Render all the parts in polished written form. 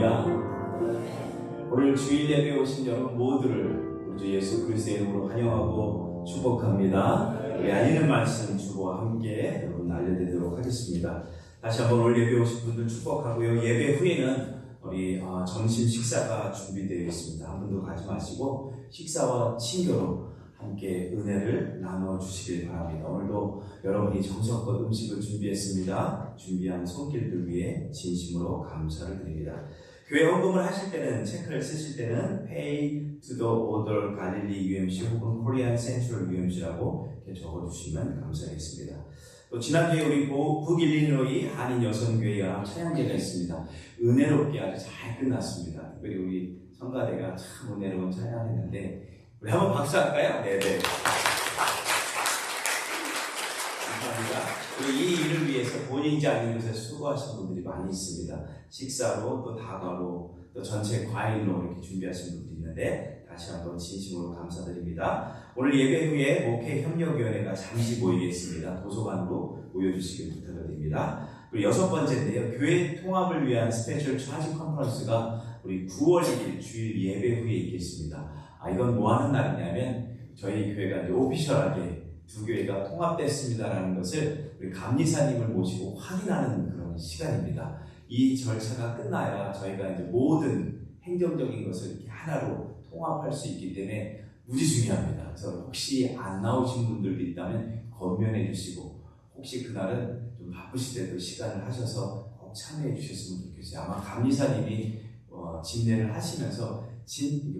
할렐루야. 오늘 주일 예배에 오신 여러분 모두를 우리 주 예수 그리스도의 이름으로 환영하고 축복합니다. 우리 알리는 말씀 주보와 함께 여러분 알려드리도록 하겠습니다. 다시 한번 오늘 예배에 오신 분들 축복하고요. 예배 후에는 우리 점심 식사가 준비되어 있습니다. 한 분도 가지 마시고 식사와 친교로 함께 은혜를 나눠주시길 바랍니다. 오늘도 여러분이 정성껏 음식을 준비했습니다. 준비한 손길들 위해 진심으로 감사를 드립니다. 교회 헌금을 하실 때는, 체크를 쓰실 때는 Pay to the Order Galilee UMC 혹은 Korean Central UMC라고 이렇게 적어주시면 감사하겠습니다. 또 지난주에 우리 북일리노이 한인 여성교회가 찬양제가 있습니다. 은혜롭게 아주 잘 끝났습니다. 특별히 우리 성가대가 참 은혜로운 찬양을 했는데 우리 한번 박수 할까요? 네네. 감사합니다. 그리고 이 일을 위해서 본인이지 아닌 곳에 수고하신 분들이 많이 있습니다. 식사로 또 다과로 또 전체 과일로 이렇게 준비하신 분들이 있는데 다시 한번 진심으로 감사드립니다. 오늘 예배 후에 목회협력위원회가 잠시 모이겠습니다. 도서관으로 모여주시길 부탁드립니다. 그리고 6번째인데요. 교회 통합을 위한 스페셜 차지 컨퍼런스가 우리 9월 1일 주일 예배 후에 있겠습니다. 이건 뭐 하는 날이냐면 저희 교회가 이제 오피셜하게 두 교회가 통합됐습니다라는 것을 우리 감리사님을 모시고 확인하는 그런 시간입니다. 이 절차가 끝나야 저희가 이제 모든 행정적인 것을 이렇게 하나로 통합할 수 있기 때문에 무지 중요합니다. 그래서 혹시 안 나오신 분들도 있다면 건면해 주시고 혹시 그날은 좀 바쁘실 때도 시간을 하셔서 꼭 참여해 주셨으면 좋겠어요. 아마 감리사님이 진례를 하시면서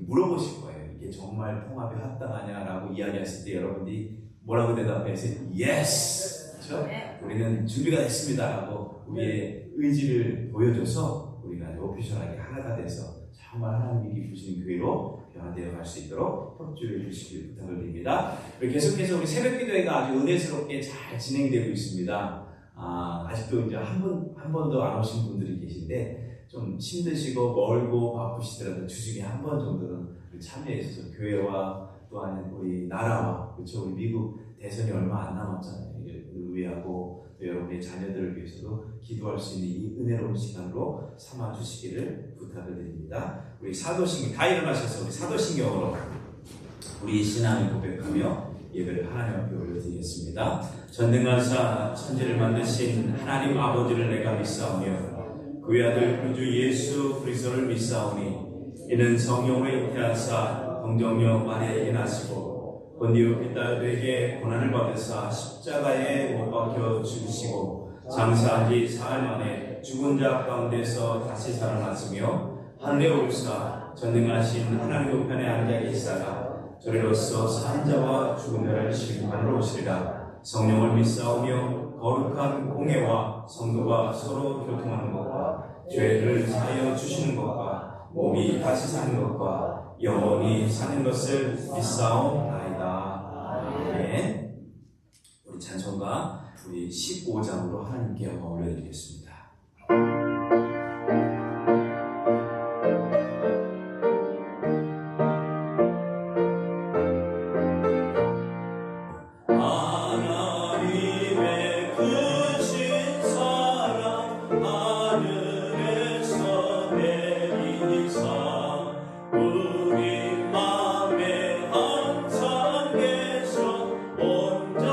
물어보실 거예요. 이게 정말 통합에 합당하냐라고 이야기했을 때 여러분들이 뭐라고 대답해서 yes! 그렇죠? 우리는 준비가 됐습니다라고 우리의 의지를 보여줘서 우리가 오피셜하게 하나가 돼서 정말 하나님이 부르시는 교회로 변화되어 갈 수 있도록 협조해 주시길 부탁을 드립니다. 그리고 계속해서 우리 새벽 기도회가 아주 은혜스럽게 잘 진행되고 있습니다. 아직도 이제 한 번도 안 오신 분들이 계신데 좀 힘드시고 멀고 바쁘시더라도 주중에 한 번 정도는 참여해서 교회와 또한 우리 나라와 그렇죠 우리 미국 대선이 얼마 안 남았잖아요. 의회하고 또 여러분의 자녀들을 위해서도 기도할 수 있는 이 은혜로운 시간으로 삼아 주시기를 부탁을 드립니다. 우리 사도신경 다 일어나셔서 우리 사도신경으로 우리 신앙을 고백하며 예배를 하나님 앞에 올려드리겠습니다. 전능하사 천지를 만드신 하나님 아버지를 내가 믿사오며 그의 아들 구주 예수 그리스도를 믿사오니 이는 성령으로 잉태하사 동정녀 마리아에게 나시고 본디오 빌라도에게 고난을 받으사 십자가에 못 박혀 죽으시고 장사한 지 사흘 만에 죽은 자 가운데서 다시 살아났으며 하늘에 오르사 전능하신 하나님 우편에 앉아 계시다가 저리로서 산 자와 죽은 자를 심판하러 오시리라. 성령을 믿사오며 거룩한 공예와 성도가 서로 교통하는 것과 죄를 사하여 주시는 것과 몸이 다시 사는 것과 영원히 사는 것을 믿사옵나이다. 아멘. 우리 찬송가 우리 15장으로 하나님께 영광 올려드리겠습니다.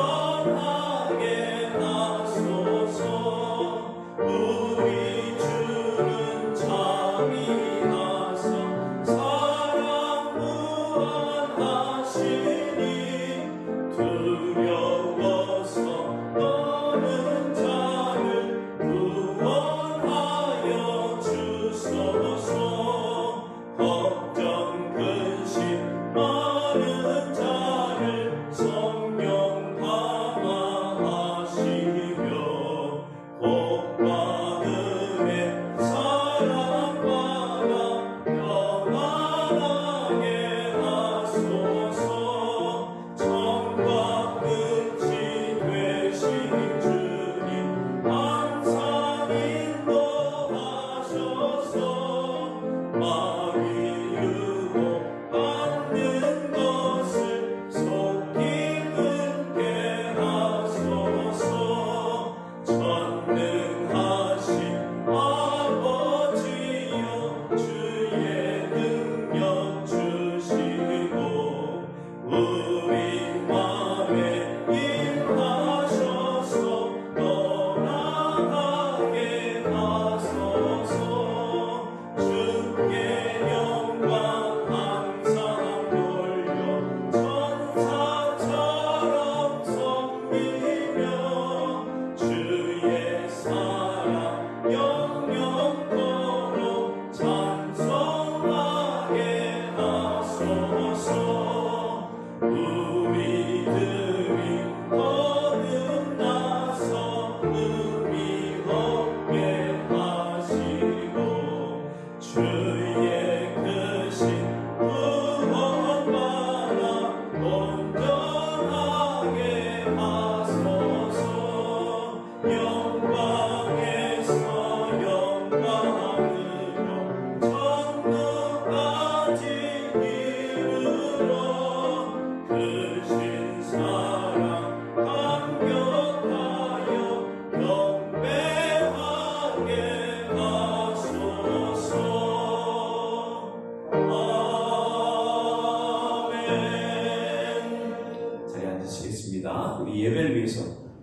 온전하게 하소서 우리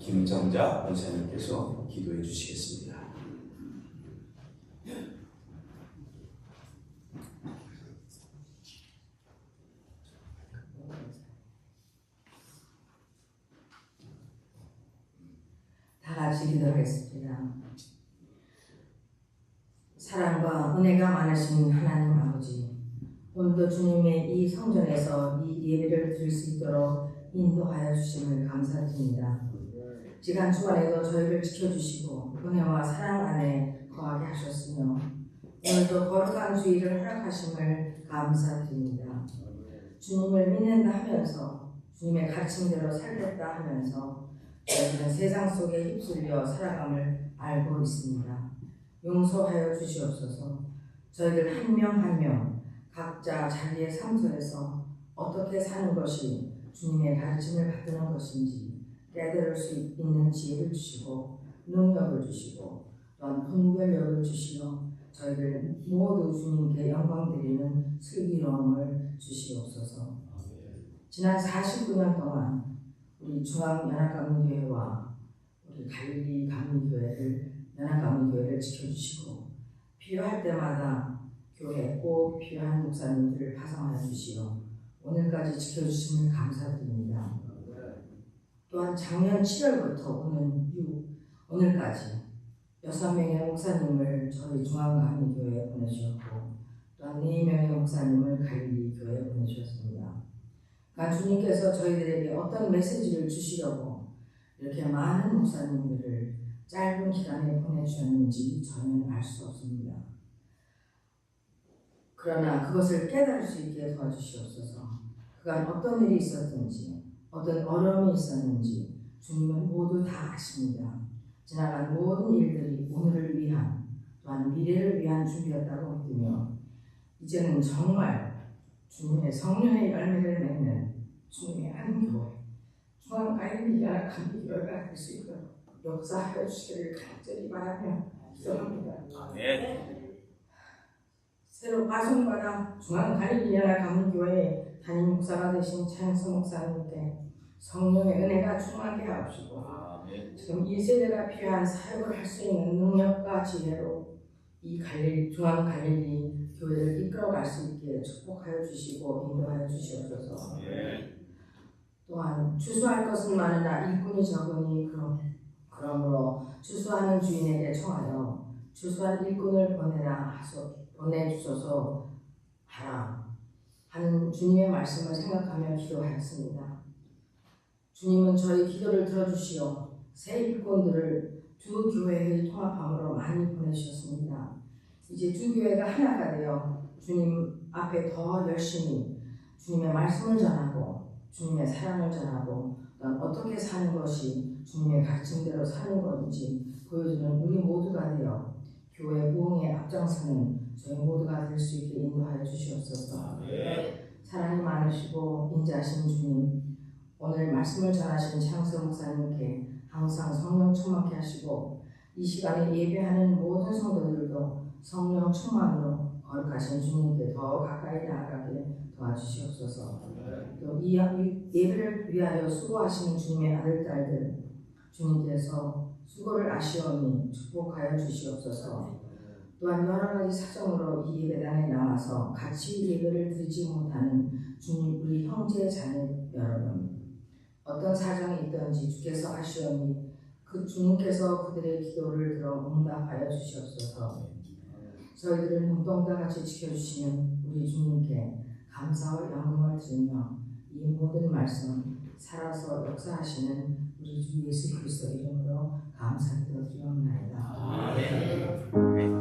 김정자 원사님께서 기도해 주시겠습니다. 다 같이 기도하겠습니다. 사랑과 은혜가 많으신 하나님 아버지, 오늘도 주님의 이 성전에서 이 예배를 드릴 수 있도록 인도하여 주심을 감사드립니다. 지난 주간에도 저희를 지켜주시고 은혜와 사랑 안에 거하게 하셨으며 오늘도 거룩한 주일을 허락하심을 감사드립니다. 주님을 믿는다 하면서 주님의 가르침대로 살겠다 하면서 저희는 세상 속에 휩쓸려 살아감을 알고 있습니다. 용서하여 주시옵소서. 저희들 한 명 한 명 각자 자기의 삶 속에서 어떻게 사는 것이 주님의 가르침을 받는 것인지 깨달을 수 있는 지혜를 주시고 능력을 주시고 또한 분별력을 주시어 저희들 모두 주님께 영광 드리는 슬기로움을 주시옵소서. 지난 49년 동안 우리 중앙연합감리교회와 우리 갈릴리 감리교회를 연합감리교회를 지켜주시고 필요할 때마다 교회에 꼭 필요한 목사님들을 파송하여 주시어 오늘까지 지켜주심을 감사드립니다. 또한 작년 7월부터 오늘까지 6명의 목사님을 저희 중앙감리교회에 보내주셨고 또한 4명의 목사님을 갈릴리 교회에 보내주셨습니다. 그러니까 주님께서 저희들에게 어떤 메시지를 주시려고 이렇게 많은 목사님들을 짧은 기간에 보내주셨는지 저는 알 수 없습니다. 그러나 그것을 깨달을 수 있게 도와주시옵소서. 그간 어떤 일이 있었든지 어떤 어려움이 있었는지 주님은 모두 다 아십니다. 지나간 모든 일들이 오늘을 위한 또한 미래를 위한 준비였다고 믿으며 이제는 정말 주님의 성령의 열매를 맺는 주님의 한 교회 중앙갈릴리 연합감리교회가 될 수 있도록 역사하여 주시기를 간절히 바라며 기도합니다. 새로 파송받아 중앙갈릴리 연합감리교회의 담임 목사가 되신 차영선 목사님께 성령의 은혜가 충만하게 하옵시고 지금 이 세대가 필요한 사역을 할 수 있는 능력과 지혜로 이 중앙갈릴리 교회를 이끌어갈 수 있게 축복하여 주시고 인도하여 주시옵소서. 또한 추수할 것은 많으나 일꾼이 적으니 그러므로 추수하는 주인에게 청하여 추수한 일꾼을 보내주소서 하라 하는 주님의 말씀을 생각하며 기도하였습니다. 주님은 저희 기도를 들어주시어 새 일꾼들을 두 교회의 통합함으로 많이 보내주셨습니다. 이제 두 교회가 하나가 되어 주님 앞에 더 열심히 주님의 말씀을 전하고 주님의 사랑을 전하고 어떻게 사는 것이 주님의 가르침대로 사는 것인지 보여주는 우리 모두가 되어 교회 부흥에 앞장서는 저희 모두가 될 수 있게 인도하여 주시옵소서. 사랑이 많으시고 인자하신 주님, 오늘 말씀을 전하신 창석 목사님께 항상 성령 충만케 하시고 이 시간에 예배하는 모든 성도들도 성령 충만으로 거룩하신 주님께 더 가까이 나아가게 도와주시옵소서. 또 이 예배를 위하여 수고하시는 주님의 아들, 딸들 주님께서 수고를 아시오니 축복하여 주시옵소서. 또한 여러 가지 사정으로 이 예배당에 나와서 같이 예배를 드리지 못하는 주님 우리 형제 자매 여러분, 어떤 사정이 있든지 주께서 아시오니 그 주님께서 그들의 기도를 들어 응답하여 주시옵소서. 저희들을 눈동자 같이 지켜주시는 우리 주님께 감사와 영광을 드리며 이 모든 말씀 살아서 역사하시는 우리 주 예수 그리스도 이름으로 감사드리옵나이다. 아멘.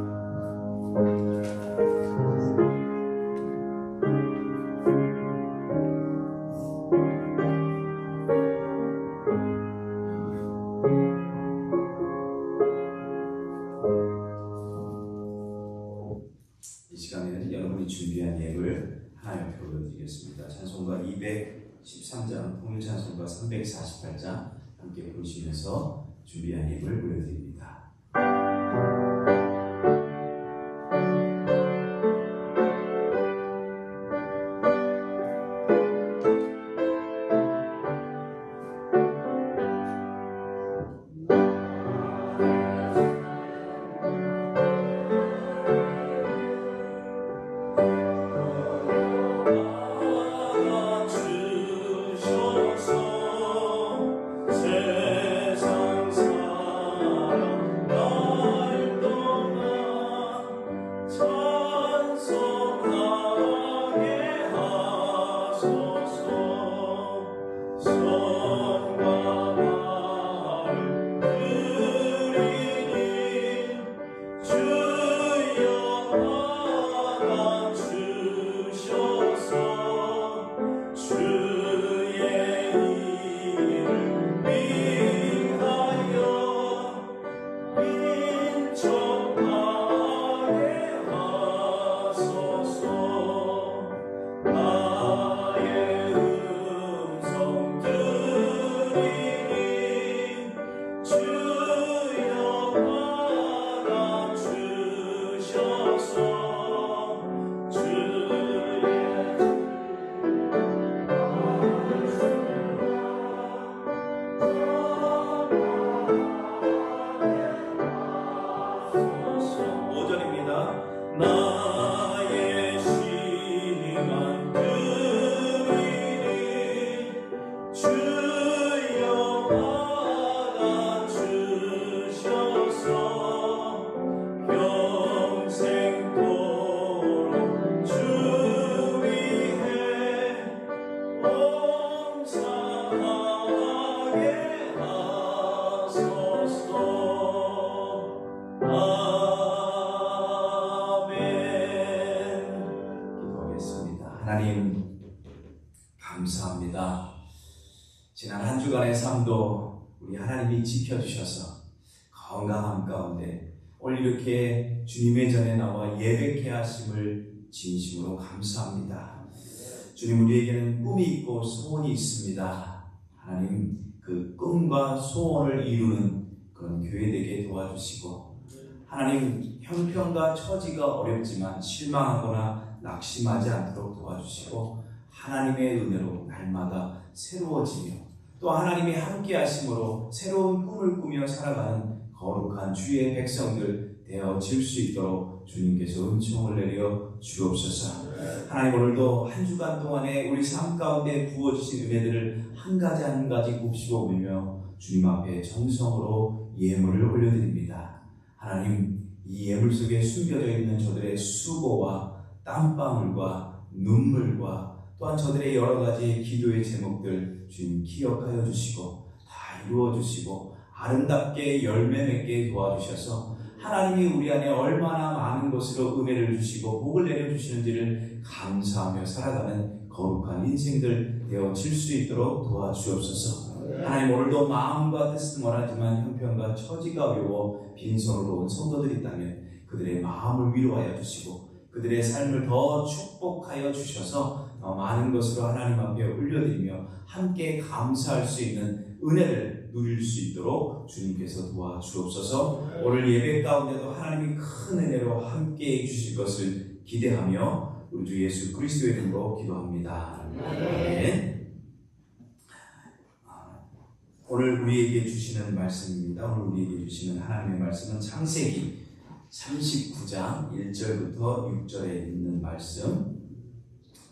이 시간에는 여러분이 준비한 예물 하나 옆에 올려드리겠습니다. 찬송가 213장, 통일찬송가 348장 함께 부르시면서 준비한 예물 올려드립니다. 나의 심한 그리니 주여 받아주셔서 평생도록 주 위해 봉사하게 하소서. 하나님 감사합니다. 지난 한 주간의 삶도 우리 하나님이 지켜주셔서 건강함 가운데 오늘 이렇게 주님의 전에 나와 예배케 하심을 진심으로 감사합니다. 주님, 우리에게는 꿈이 있고 소원이 있습니다. 하나님, 그 꿈과 소원을 이루는 그런 교회 되게 도와주시고, 하나님, 형편과 처지가 어렵지만 실망하거나 낙심하지 않도록 도와주시고, 하나님의 은혜로 날마다 새로워지며 또 하나님이 함께 하심으로 새로운 꿈을 꾸며 살아가는 거룩한 주의 백성들 되어질 수 있도록 주님께서 은총을 내려 주옵소서. 하나님, 오늘도 한 주간 동안에 우리 삶 가운데 부어주신 은혜들을 한 가지 한 가지 곱씹어 보며 주님 앞에 정성으로 예물을 올려드립니다. 하나님, 이 예물 속에 숨겨져 있는 저들의 수고와 땀방울과 눈물과 또한 저들의 여러 가지 기도의 제목들 주님 기억하여 주시고 다 이루어 주시고 아름답게 열매 맺게 도와주셔서 하나님이 우리 안에 얼마나 많은 것으로 은혜를 주시고 복을 내려주시는지를 감사하며 살아가는 거룩한 인생들 되어질 수 있도록 도와주옵소서. 하나님, 오늘도 마음과 뜻은 원하지만 형편과 처지가 어려워 빈손으로 온 성도들이 있다면 그들의 마음을 위로하여 주시고 그들의 삶을 더 축복하여 주셔서 많은 것으로 하나님 앞에 올려드리며 함께 감사할 수 있는 은혜를 누릴 수 있도록 주님께서 도와주옵소서. 오늘 예배 가운데도 하나님이 큰 은혜로 함께 해주실 것을 기대하며 우리 주 예수 그리스도의 이름으로 기도합니다. 아멘. 오늘 우리에게 주시는 말씀입니다. 오늘 우리에게 주시는 하나님의 말씀은 창세기 39장 1절부터 6절에 있는 말씀.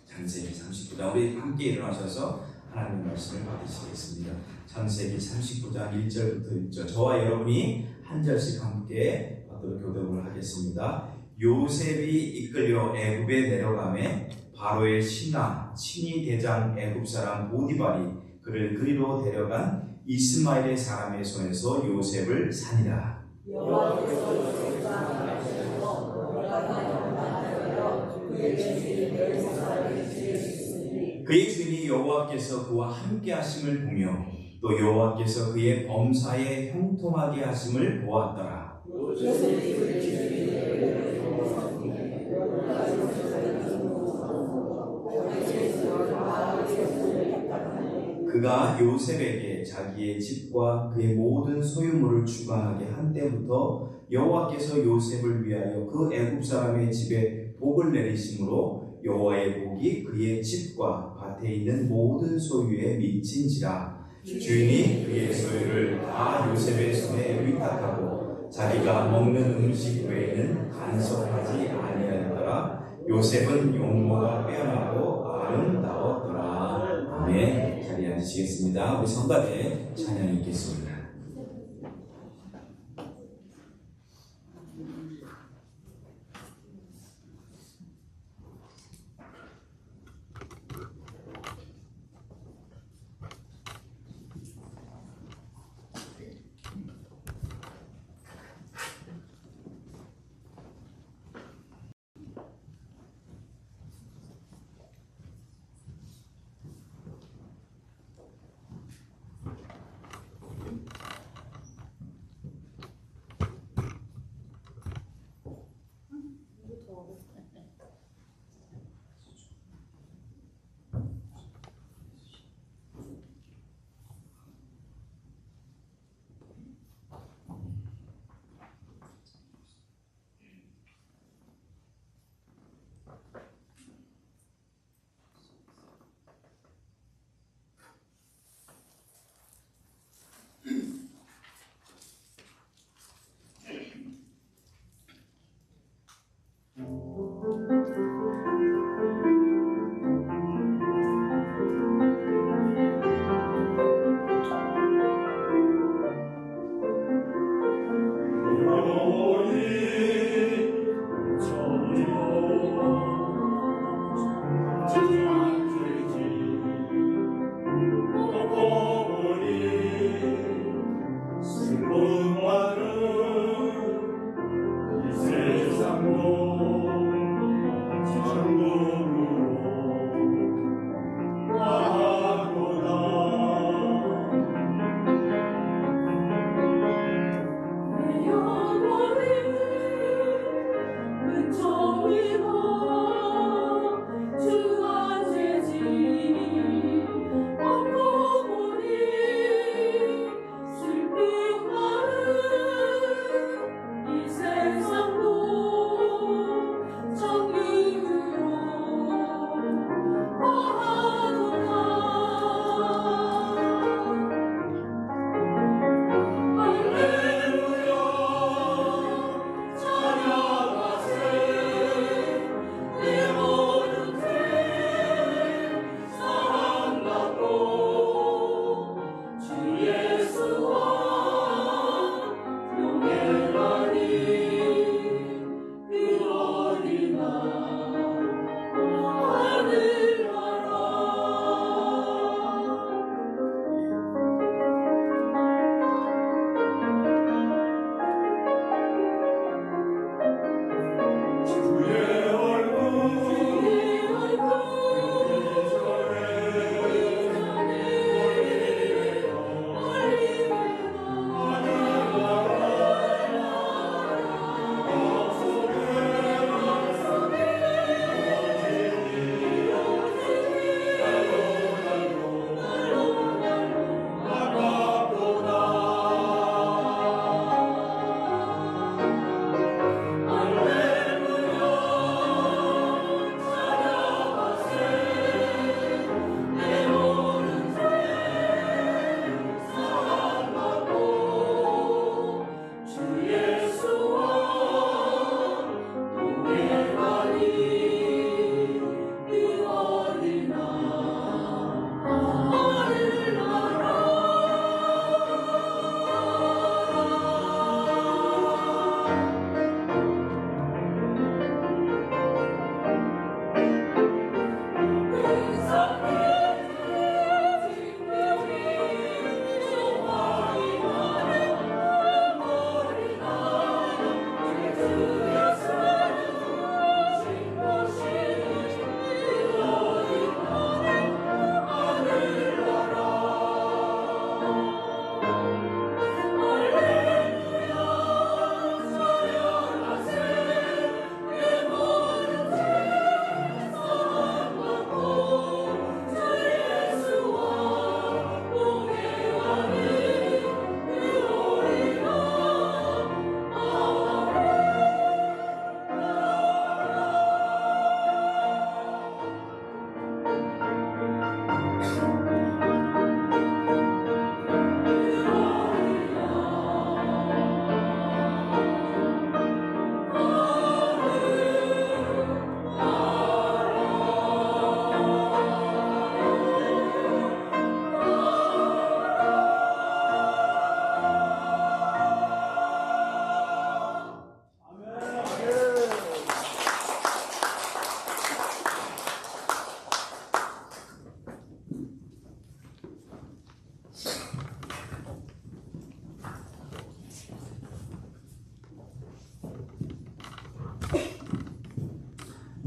창세기 39장, 우리 함께 일어나셔서 하나님의 말씀을 받으시겠습니다. 창세기 39장 1절부터 6절, 저와 여러분이 한 절씩 함께 받도록 교독을 하겠습니다. 요셉이 이끌려 애굽에 내려가매 바로의 신하 친위 대장 애굽 사람 보디발이 그를 그리로 데려간 이스마엘의 사람의 손에서 요셉을 산이라. 여호와께서 요셉과 말씀하시고 그의 주인이 여호와께서 그와 함께 하심을 보며 또 여호와께서 그의 범사에 형통하게 하심을 보았더라. 그가 요셉에게 자기의 집과 그의 모든 소유물을 주관하게 한 때부터 여호와께서 요셉을 위하여 그 애굽 사람의 집에 복을 내리심으로 여호와의 복이 그의 집과 밭에 있는 모든 소유에 미친지라. 주인이 그의 소유를 다 요셉의 손에 위탁하고 자기가 먹는 음식 외에는 간섭하지 아니하였더라. 요셉은 용모가 빼어나고 아름다웠더라. 아멘. 자리에 앉으시겠습니다. 우리 성가대 찬양이 있겠습니다.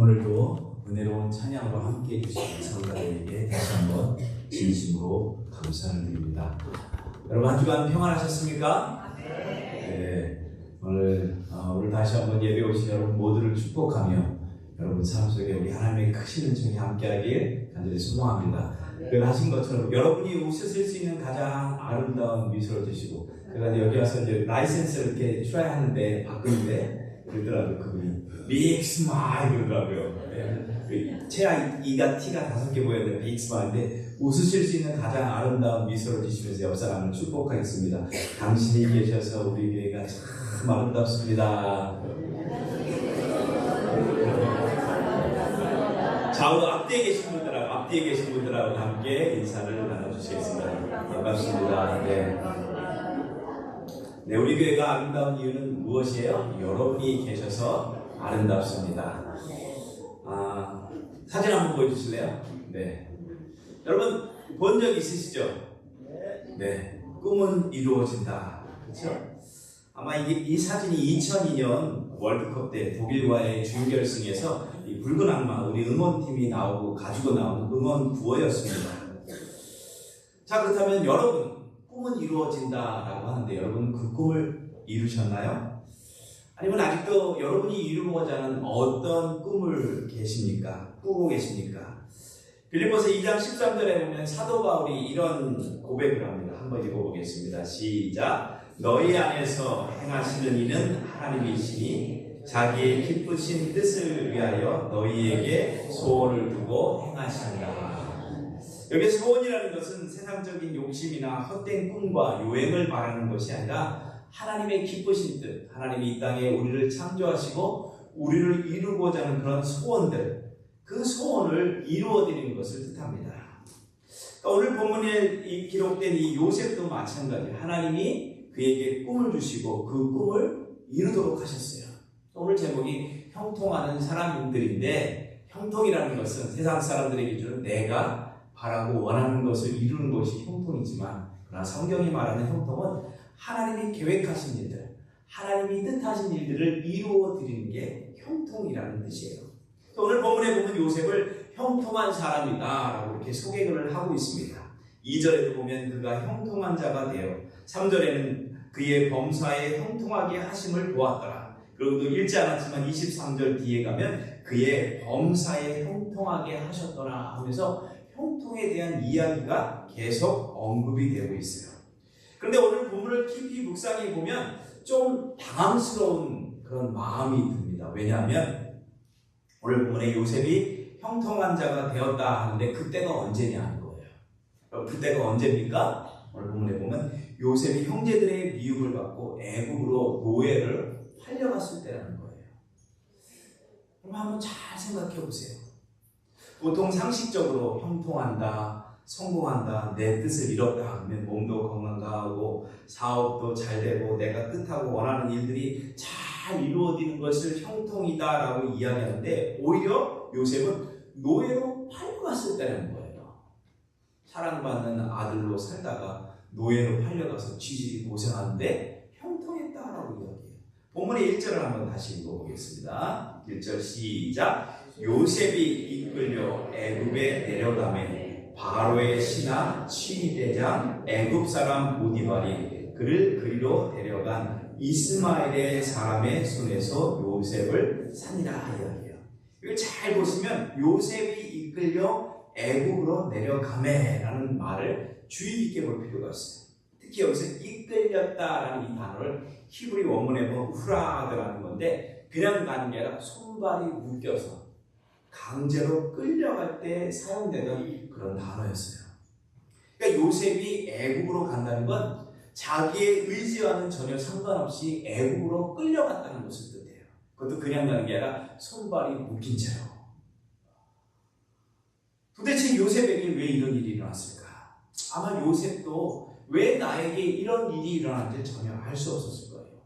오늘도 은혜로운 찬양으로 함께해 주신 성가대에게 다시 한번 진심으로 감사를 드립니다. 여러분 한 주간 평안하셨습니까? 네. 오늘 다시 한번 예배 오신 여러분 모두를 축복하며 여러분 삶 속에 우리 하나님의 크신 은총이 함께하길 간절히 소망합니다. 늘 하신 것처럼 여러분이 웃으실 수 있는 가장 아름다운 미소를 주시고, 제가 여기 와서 이제 라이센스를 이렇게 트라이 하는데 바꾸는데 그러더라고요. 그분이 빅 스마일 그러더라고요. 네. 체야 E가 T가 5개 보였는데 빅 스마일인데 웃으실 수 있는 가장 아름다운 미소를 주시면서 옆 사람을 축복하겠습니다. 당신이 계셔서 우리 교회가 참 아름답습니다. 좌우로 앞뒤에 계신 분들하고 함께 인사를 나눠주시겠습니다. 반갑습니다. 네, 우리 교회가 아름다운 이유는 무엇이에요? 여러분이 계셔서 아름답습니다. 사진 한번 보여주실래요? 네. 여러분 본 적 있으시죠? 네. 꿈은 이루어진다. 그렇죠? 아마 이 사진이 2002년 월드컵 때 독일과의 준결승에서 이 붉은 악마 우리 응원팀이 나오고 가지고 나온 응원 구호였습니다. 자, 그렇다면 여러분 꿈은 이루어진다라고 하는데 여러분 그 꿈을 이루셨나요? 아니면 아직도 여러분이 이루고자 하는 어떤 꿈을 꾸고 계십니까? 빌립보서 2장 13절에 보면 사도 바울이 이런 고백을 합니다. 한번 읽어보겠습니다. 시작. 너희 안에서 행하시는 이는 하나님이시니 자기의 기쁘신 뜻을 위하여 너희에게 소원을 두고 행하신다. 여기 소원이라는 것은 세상적인 욕심이나 헛된 꿈과 요행을 말하는 것이 아니라 하나님의 기쁘신 뜻, 하나님이 이 땅에 우리를 창조하시고 우리를 이루고자 하는 그런 소원들, 그 소원을 이루어드리는 것을 뜻합니다. 그러니까 오늘 본문에 기록된 이 요셉도 마찬가지예요. 하나님이 그에게 꿈을 주시고 그 꿈을 이루도록 하셨어요. 오늘 제목이 형통하는 사람들인데, 형통이라는 것은 세상 사람들의 기준은 내가 바라고 원하는 것을 이루는 것이 형통이지만, 그러나 성경이 말하는 형통은 하나님이 계획하신 일들, 하나님이 뜻하신 일들을 이루어 드리는 게 형통이라는 뜻이에요. 오늘 본문에 보면 요셉을 형통한 사람이다 라고 이렇게 소개를 하고 있습니다. 2절에도 보면 그가 형통한 자가 되어, 3절에는 그의 범사에 형통하게 하심을 보았더라. 그리고 또 읽지 않았지만 23절 뒤에 가면 그의 범사에 형통하게 하셨더라 하면서 형통에 대한 이야기가 계속 언급이 되고 있어요. 그런데 오늘 본문을 깊이 묵상해 보면 좀 당황스러운 그런 마음이 듭니다. 왜냐하면 오늘 본문에 요셉이 형통한 자가 되었다 하는데 그때가 언제냐 하는 거예요. 그때가 언제입니까? 오늘 본문에 보면 요셉이 형제들의 미움을 받고 애굽으로 노예를 팔려갔을 때라는 거예요. 그럼 한번 잘 생각해 보세요. 보통 상식적으로 형통한다, 성공한다, 내 뜻을 이뤘다 하면 몸도 건강하고 사업도 잘 되고 내가 뜻하고 원하는 일들이 잘 이루어지는 것을 형통이다라고 이야기하는데, 오히려 요셉은 노예로 팔려갔을 때라는 거예요. 사랑받는 아들로 살다가 노예로 팔려가서 지질이 고생하는데 형통했다라고 이야기해요. 본문의 1절을 한번 다시 읽어보겠습니다. 1절 시작. 요셉이 이끌려 애굽에 내려가매 바로의 신하 취대장 애굽 사람 보디발이 그를 그리로 데려간 이스마엘의 사람의 손에서 요셉을 산이라 이야기해요. 이걸 잘 보시면 요셉이 이끌려 애굽으로 내려가매라는 말을 주의 깊게 볼 필요가 있어요. 특히 여기서 이끌렸다라는 이 단어를 히브리 원문에 보면 후라드라는 건데, 그냥 가는 게 아니라 손발이 묶여서 강제로 끌려갈 때 사용되던 그런 단어였어요. 그러니까 요셉이 애굽으로 간다는 건 자기의 의지와는 전혀 상관없이 애굽으로 끌려갔다는 것을 뜻해요. 그것도 그냥 가는 게 아니라 손발이 묶인 채로. 도대체 요셉에게 왜 이런 일이 일어났을까? 아마 요셉도 왜 나에게 이런 일이 일어났는지 전혀 알 수 없었을 거예요.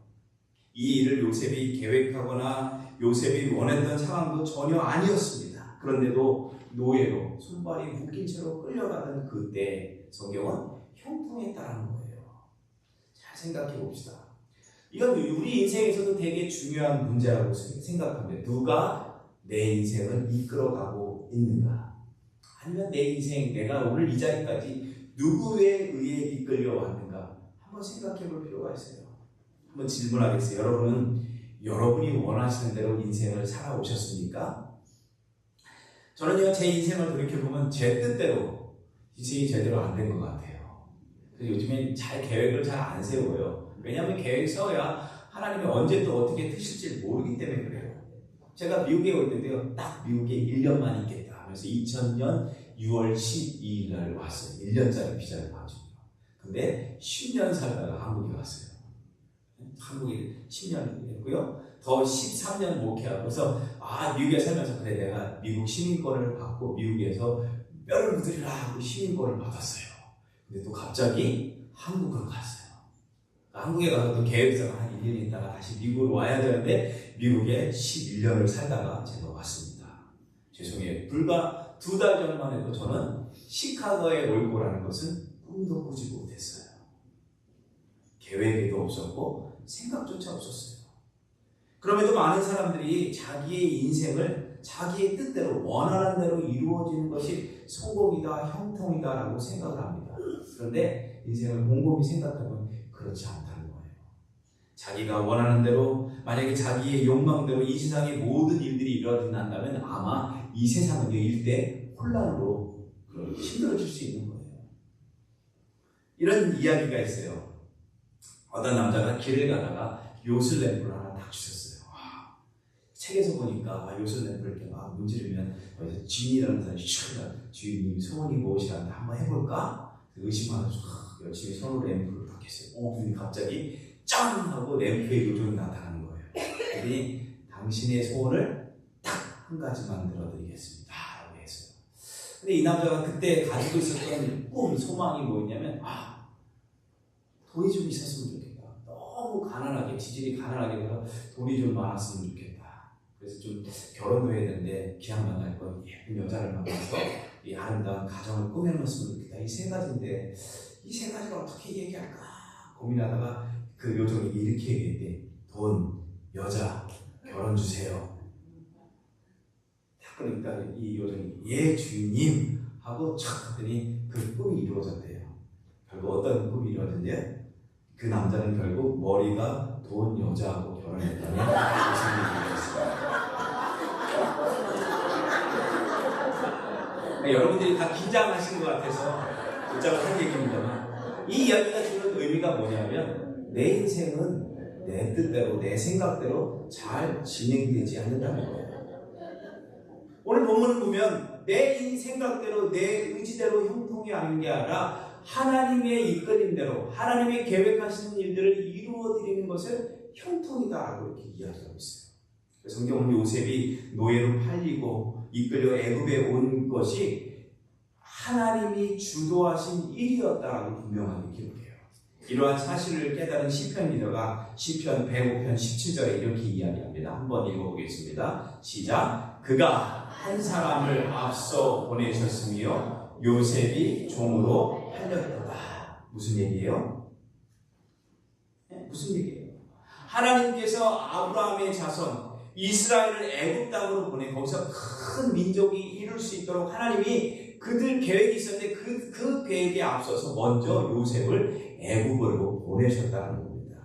이 일을 요셉이 계획하거나 요셉이 원했던 상황도 전혀 아니었습니다. 그런데도 노예로 손발이 묶인 채로 끌려가던 그때 성경은 형통했다는 거예요. 잘 생각해 봅시다. 이건 우리 인생에서도 되게 중요한 문제라고 생각합니다. 누가 내 인생을 이끌어가고 있는가? 아니면 내 인생, 내가 오늘 이 자리까지 누구에 의해 이끌려 왔는가? 한번 생각해 볼 필요가 있어요. 한번 질문하겠어요. 여러분은 여러분이 원하시는 대로 인생을 살아오셨습니까? 저는요, 제 인생을 돌이켜보면 제 뜻대로 인생이 제대로 안 된 것 같아요. 그래서 요즘엔 계획을 잘 안 세워요. 왜냐하면 계획 세워야 하나님이 언제 또 어떻게 트실지 모르기 때문에 그래요. 제가 미국에 올 때도요, 딱 미국에 1년만 있겠다 하면서 2000년 6월 12일 날 왔어요. 1년짜리 비자를 받죠. 근데 10년 살다가 한국에 왔어요. 한국에 10년 했고요. 더 13년 목회하고서 미국에 살면서 그래 내가 미국 시민권을 받고 미국에서 뼈를 묻으리라 하고 시민권을 받았어요. 근데 또 갑자기 한국으로 갔어요. 한국에 가서 또 계획상 한 1년 있다가 다시 미국으로 와야 되는데 미국에 11년을 살다가 제가 왔습니다. 죄송해요. 불과 2달 전만 해도 저는 시카고에 올 거라는 것은 꿈도 꾸지 못했어요. 계획에도 없었고 생각조차 없었어요. 그럼에도 많은 사람들이 자기의 인생을 자기의 뜻대로 원하는 대로 이루어지는 것이 성공이다, 형통이다 라고 생각을 합니다. 그런데 인생을 곰곰이 생각하면 그렇지 않다는 거예요. 자기가 원하는 대로, 만약에 자기의 욕망대로 이 세상의 모든 일들이 일어난다면 아마 이 세상은 일대 혼란으로 힘들어질 수 있는 거예요. 이런 이야기가 있어요. 어떤 남자가 길을 가다가 요술램프를 하나 딱 주셨어요. 책에서 보니까 요술램프를 이렇게 막 문지르면 어디서 주인이라는 사람이 주인님 소원이 무엇이란데 한번 해볼까? 의심하면서 열심히 손으로 램프를 딱 했어요. 그런데 갑자기 짠! 하고 램프의 요정이 나타나는 거예요. 그랬더니 당신의 소원을 딱 한 가지만 들어드리겠습니다 라고 했어요. 근데 이 남자가 그때 가지고 있었던 꿈, 소망이 뭐였냐면 돈이 좀 있었으면 좋겠다. 너무 가난하게, 지질이 가난하게 돼서 돈이 좀 많았으면 좋겠다. 그래서 좀 결혼도 해야 되는데 기왕 만날 건 예쁜 여자를 만나서 이 아름다운 가정을 꾸며놓았으면 좋겠다. 이 세 가지인데 이 세 가지를 어떻게 얘기할까 고민하다가 그 요정이 이렇게 얘기했대. 돈, 여자, 결혼 주세요. 그러니까 이 요정이 예 주인님 하고 촥 하더니 그 꿈이 이루어졌대요. 결국 어떤 꿈이 이루어졌는데요? 그 남자는 결국 머리가 돈 여자하고 결혼했다는 요정이 되었습니다. 여러분들이 다 긴장하신 것 같아서 붙잡을 한 얘기입니다만 이 이야기가 주는 의미가 뭐냐면 내 인생은 내 뜻대로 내 생각대로 잘 진행되지 않는다는 거예요. 오늘 본문을 보면 내 생각대로 내 의지대로 형통이 아닌 게 아니라 하나님의 이끌림대로 하나님의 계획하시는 일들을 이루어드리는 것을 형통이다라고 이렇게 이야기하고 있어요. 성경은 요셉이 노예로 팔리고 이끌려 애굽에 온 것이 하나님이 주도하신 일이었다라고 분명하게 기록해요. 이러한 사실을 깨달은 시편 리더가 시편 105편 17절에 이렇게 이야기합니다. 한번 읽어보겠습니다. 시작. 그가 한 사람을 앞서 보내셨으며 요셉이 종으로 팔렸도다. 무슨 얘기예요? 무슨 얘기예요? 하나님께서 아브라함의 자손 이스라엘을 애굽 땅으로 보내 거기서 큰 민족이 이룰 수 있도록 하나님이 그들 계획이 있었는데 그 계획에 앞서서 먼저 요셉을 애굽으로 보내셨다는 겁니다.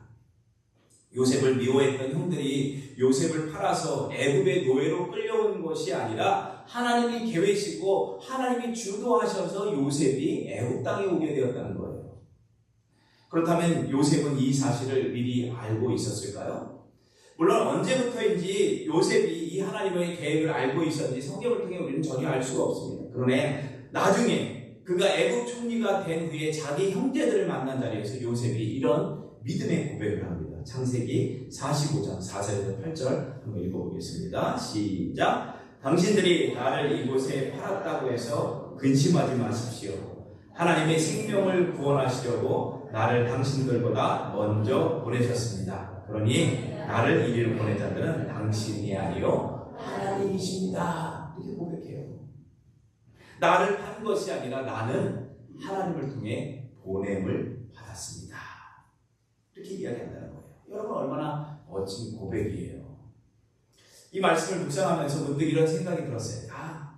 요셉을 미워했던 형들이 요셉을 팔아서 애굽의 노예로 끌려온 것이 아니라 하나님이 계획이시고 하나님이 주도하셔서 요셉이 애굽 땅에 오게 되었다는 거예요. 그렇다면 요셉은 이 사실을 미리 알고 있었을까요? 물론 언제부터인지 요셉이 이 하나님의 계획을 알고 있었는지 성경을 통해 우리는 전혀 알 수가 없습니다. 그러나 나중에 그가 애굽 총리가 된 후에 자기 형제들을 만난 자리에서 요셉이 이런 믿음의 고백을 합니다. 창세기 45장 4절에서 8절 한번 읽어보겠습니다. 시작. 당신들이 나를 이곳에 팔았다고 해서 근심하지 마십시오. 하나님의 생명을 구원하시려고 나를 당신들보다 먼저 보내셨습니다. 그러니 나를 이리로 보낸 자들은 당신이 아니요 하나님이십니다. 이렇게 고백해요. 나를 판 것이 아니라 나는 하나님을 통해 보냄을 받았습니다. 이렇게 이야기한다는 거예요. 여러분 얼마나 멋진 고백이에요. 이 말씀을 묵상하면서 문득 이런 생각이 들었어요.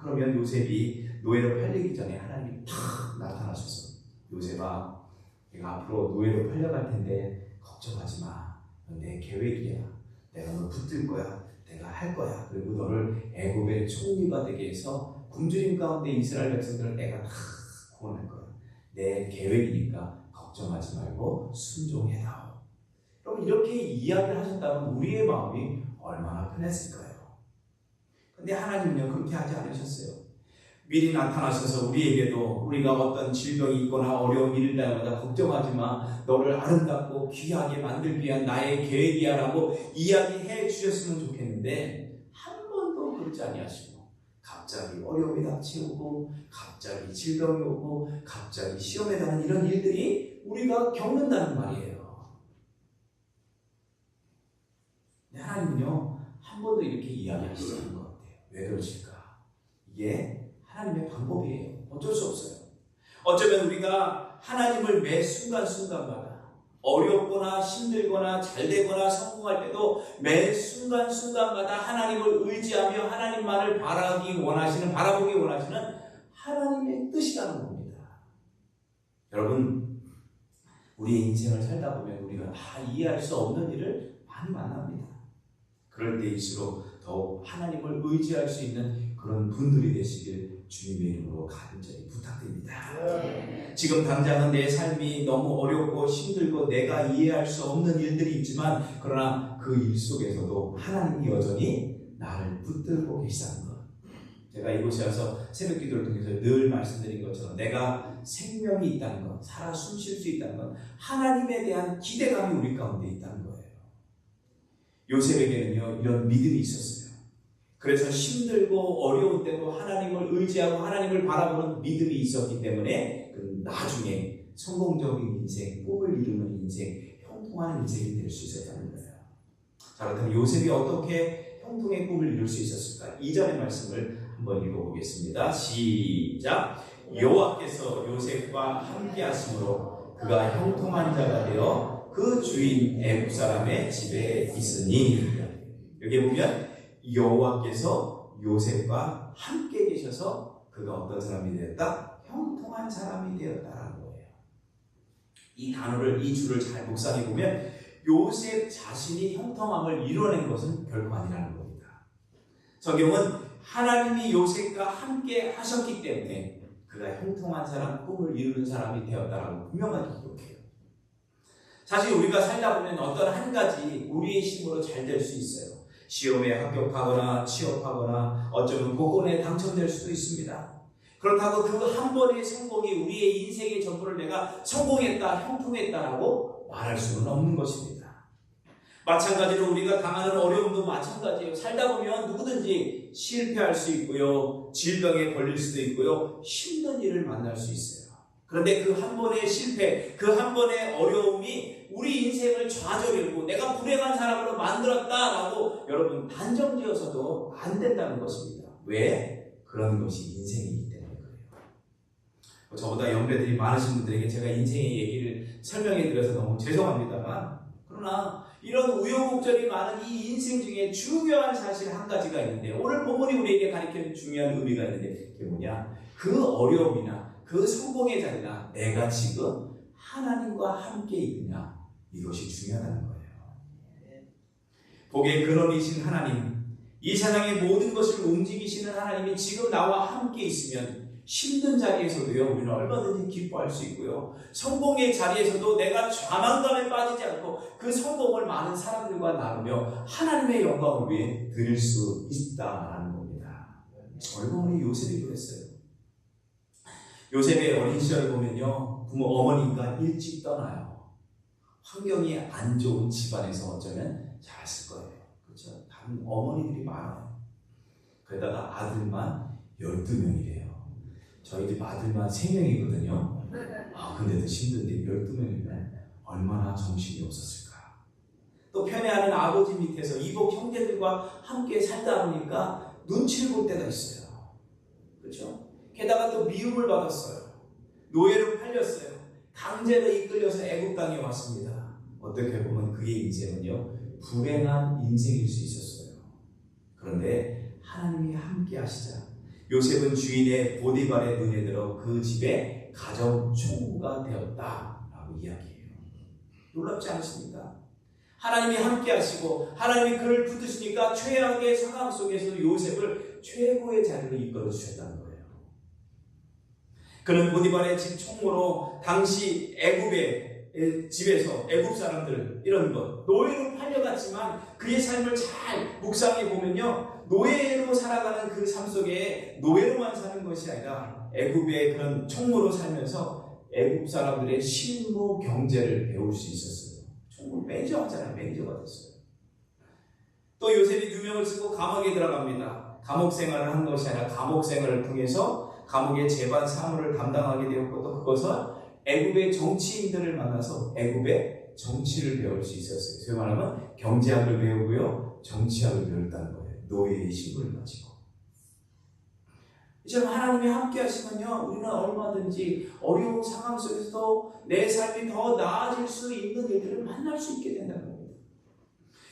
그러면 요셉이 노예로 팔리기 전에 하나님이 탁 나타나셔서 요셉아, 내가 앞으로 노예로 팔려갈 텐데 걱정하지 마. 내 계획이야. 내가 너 붙들 거야. 내가 할 거야. 그리고 너를 애굽의 총리가 되게 해서 굶주림 가운데 이스라엘 백성들을 내가 다 구원할 거야. 내 계획이니까 걱정하지 말고 순종해다오. 그럼 이렇게 이야기를 하셨다면 우리의 마음이 얼마나 편했을까요? 근데 하나님은요 그렇게 하지 않으셨어요. 미리 나타나셔서 우리에게도 우리가 어떤 질병이 있거나 어려운 일을 당하다 걱정하지 마. 너를 아름답고 귀하게 만들기 위한 나의 계획이야 라고 이야기해 주셨으면 좋겠는데 한 번도 그렇지 아니하시고 갑자기 어려움이 닥치고 갑자기 질병이 오고 갑자기 시험에 대한 이런 일들이 우리가 겪는다는 말이에요. 하나님은요 한 번도 이렇게 이야기하시지 않은 것 같아요. 왜 그러실까? 이게 하나님의 방법이에요. 어쩔 수 없어요. 어쩌면 우리가 하나님을 매 순간순간마다 어렵거나 힘들거나 잘되거나 성공할 때도 매 순간순간마다 하나님을 의지하며 하나님만을 바라보기 원하시는 하나님의 뜻이라는 겁니다. 여러분, 우리의 인생을 살다 보면 우리가 다 이해할 수 없는 일을 많이 만납니다. 그럴 때일수록 더욱 하나님을 의지할 수 있는 그런 분들이 되시길 주님의 이름으로 간절히 부탁드립니다. 지금 당장은 내 삶이 너무 어렵고 힘들고 내가 이해할 수 없는 일들이 있지만 그러나 그 일 속에서도 하나님이 여전히 나를 붙들고 계시다는 것. 제가 이곳에 와서 새벽 기도를 통해서 늘 말씀드린 것처럼 내가 생명이 있다는 것, 살아 숨쉴 수 있다는 것, 하나님에 대한 기대감이 우리 가운데 있다는 거예요. 요셉에게는요 이런 믿음이 있었어요. 그래서 힘들고 어려울 때도 하나님을 의지하고 하나님을 바라보는 믿음이 있었기 때문에 나중에 성공적인 인생, 꿈을 이루는 인생, 형통하는 인생이 될 수 있었다는 거예요. 자, 그렇다면 요셉이 어떻게 형통의 꿈을 이룰 수 있었을까? 2절의 말씀을 한번 읽어보겠습니다. 시작! 여호와께서 요셉과 함께 하심으로 그가 형통한 자가 되어 그 주인 애굽 사람의 집에 있으니. 여기 보면 여호와께서 요셉과 함께 계셔서 그가 어떤 사람이 되었다? 형통한 사람이 되었다라는 거예요. 이 단어를, 이 줄을 잘 묵상해 보면 요셉 자신이 형통함을 이뤄낸 것은 결코 아니라는 겁니다. 성경은 하나님이 요셉과 함께 하셨기 때문에 그가 형통한 사람, 꿈을 이루는 사람이 되었다라고 분명하게 기록해요. 사실 우리가 살다 보면 어떤 한 가지 우리의 힘으로 잘 될 수 있어요. 시험에 합격하거나 취업하거나 어쩌면 복권에 당첨될 수도 있습니다. 그렇다고 그 한 번의 성공이 우리의 인생의 전부를 내가 성공했다, 형통했다라고 말할 수는 없는 것입니다. 마찬가지로 우리가 당하는 어려움도 마찬가지예요. 살다 보면 누구든지 실패할 수 있고요, 질병에 걸릴 수도 있고요, 힘든 일을 만날 수 있어요. 그런데 그 한 번의 실패, 그 한 번의 어려움이 우리 인생을 좌절했고 내가 불행한 사람으로 만들었다라고 여러분 단정지어서도 안 된다는 것입니다. 왜? 그런 것이 인생이기 때문에 그래요. 저보다 연배들이 많으신 분들에게 제가 인생의 얘기를 설명해 드려서 너무 죄송합니다만, 그러나 이런 우여곡절이 많은 이 인생 중에 중요한 사실 한 가지가 있는데, 오늘 본문이 우리에게 가르치는 중요한 의미가 있는데, 그게 뭐냐? 그 어려움이나 그 성공의 자리나 내가 지금 하나님과 함께 있느냐, 이것이 중요하다는 거예요. 복의 근원이신 하나님, 이 세상의 모든 것을 움직이시는 하나님이 지금 나와 함께 있으면 힘든 자리에서도요, 우리는 얼마든지 기뻐할 수 있고요, 성공의 자리에서도 내가 좌만감에 빠지지 않고 그 성공을 많은 사람들과 나누며 하나님의 영광을 위해 드릴 수 있다라는 겁니다. 얼마나 요셉이 그랬어요. 요셉의 어린 시절을 보면요, 부모 어머니가 일찍 떠나요. 환경이 안 좋은 집안에서 어쩌면 자랐을 거예요. 그렇죠? 다른 어머니들이 많아요. 그러다가 아들만 12명이래요. 저희 집 아들만 3명이거든요. 근데도 힘든데 12명이면 얼마나 정신이 없었을까. 또 편애하는 아버지 밑에서 이복 형제들과 함께 살다 보니까 눈치를 볼 때가 있어요. 그렇죠? 게다가 또 미움을 받았어요. 노예로 팔렸어요. 강제로 이끌려서 애국 땅에 왔습니다. 어떻게 보면 그의 인생은요, 불행한 인생일 수 있었어요. 그런데 하나님이 함께 하시자 요셉은 주인의 보디발의 눈에 들어 그 집의 가정 총무가 되었다라고 이야기해요. 놀랍지 않으십니까? 하나님이 함께 하시고 하나님이 그를 붙드시니까 최악의 상황 속에서도 요셉을 최고의 자리로 이끌어 주셨다는 거예요. 그는 보디발의 집 총무로 당시 애굽의 집에서 애굽 사람들 이런 것 노예로 팔려갔지만 그의 삶을 잘 묵상해 보면요, 노예로 살아가는 그 삶 속에 노예로만 사는 것이 아니라 애굽의 그런 총무로 살면서 애굽 사람들의 실무 경제를 배울 수 있었어요. 총무 매니저 하잖아요. 매니저가 됐어요. 또 요셉이 누명을 쓰고 감옥에 들어갑니다. 감옥 생활을 한 것이 아니라 감옥 생활을 통해서 감옥의 재반 사무를 담당하게 되었고 또 그것은 애굽의 정치인들을 만나서 애굽의 정치를 배울 수 있었어요. 소위 말하면 경제학을 배우고요, 정치학을 배웠다는 거예요. 노예의 신분을 가지고. 이제 하나님이 함께 하시면요, 우리는 얼마든지 어려운 상황 속에서도 내 삶이 더 나아질 수 있는 일들을 만날 수 있게 된다는 겁니다.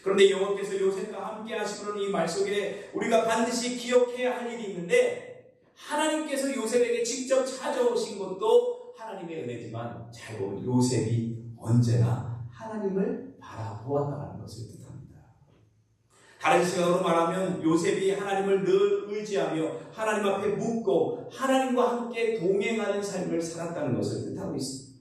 그런데 여호와께서 요셉과 함께 하시는 이 말 속에 우리가 반드시 기억해야 할 일이 있는데, 하나님께서 요셉에게 직접 찾아오신 것도 하나님의 은혜지만 잘 보면 요셉이 언제나 하나님을 바라보았다는 것을 뜻합니다. 다른 시각으로 말하면 요셉이 하나님을 늘 의지하며 하나님 앞에 묻고 하나님과 함께 동행하는 삶을 살았다는 것을 뜻하고 있습니다.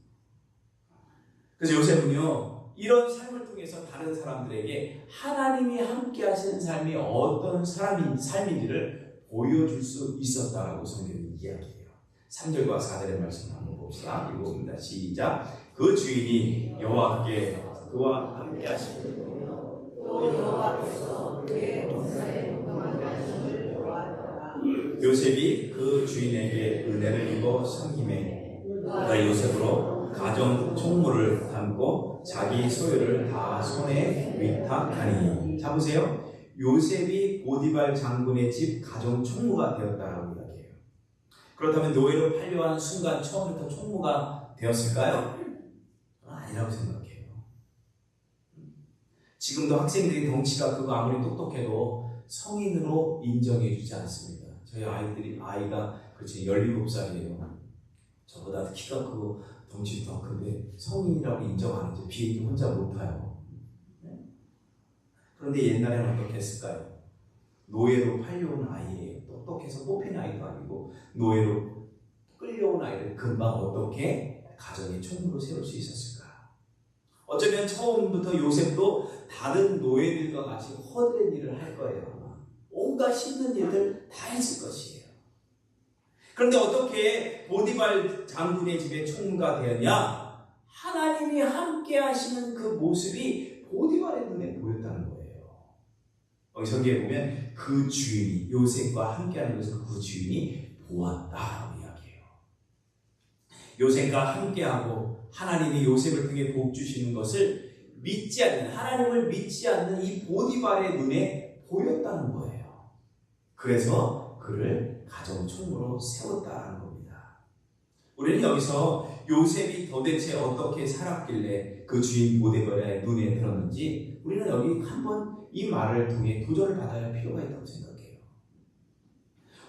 그래서 요셉은요, 이런 삶을 통해서 다른 사람들에게 하나님이 함께 하시는 삶이 어떤 삶인지를 보여줄 수 있었다라고 성경이 이야기해요. 3절과 4절의 말씀을 한번 봅시다. 읽어봅니다. 시작. 그 주인이 여호와께 그와 함께 하시고 또 여호와께서 그의 목사에 동감하게 하심을 보았더라. 요셉이 그 주인에게 은혜를 입어 섬김에 그가 요셉으로 가정 총무를 담고 자기 소유를 다 손에 위탁하니. 자 보세요. 요셉이 보디발 장군의 집 가정 총무가 되었다라고 이야기해요. 그렇다면 노예로 팔려한 순간 처음부터 총무가 되었을까요? 아니라고 생각해요. 지금도 학생들이 덩치가 크고 아무리 똑똑해도 성인으로 인정해 주지 않습니다. 저희 아이가 그렇지 17살이에요. 저보다 키가 크고 덩치도 더 큰데 성인이라고 인정 안 하죠. 비행기 혼자 못 타요. 그런데 옛날에는 어떻게 했을까요? 노예로 팔려온 아이예요. 똑똑해서 뽑힌 아이도 아니고 노예로 끌려온 아이를 금방 어떻게 가정의 총무로 세울 수 있었을까? 어쩌면 처음부터 요셉도 다른 노예들과 같이 허드렛 일을 할 거예요. 온갖 힘든 일들 다 했을 것이에요. 그런데 어떻게 보디발 장군의 집에 총무가 되었냐? 하나님이 함께 하시는 그 모습이 보디발의 눈에 보였다는 거예요. 여기 성경에 보면 그 주인이 요셉과 함께하는 것을 그 주인이 보았다라고 이야기해요. 요셉과 함께하고 하나님이 요셉을 통해 복 주시는 것을 믿지 않는, 하나님을 믿지 않는 이 보디발의 눈에 보였다는 거예요. 그래서 그를 가정 총무로 세웠다는 겁니다. 우리는 여기서 요셉이 도대체 어떻게 살았길래 그 주인 보디발의 눈에 들었는지 우리는 여기 한번 이 말을 통해 도전을 받아야 할 필요가 있다고 생각해요.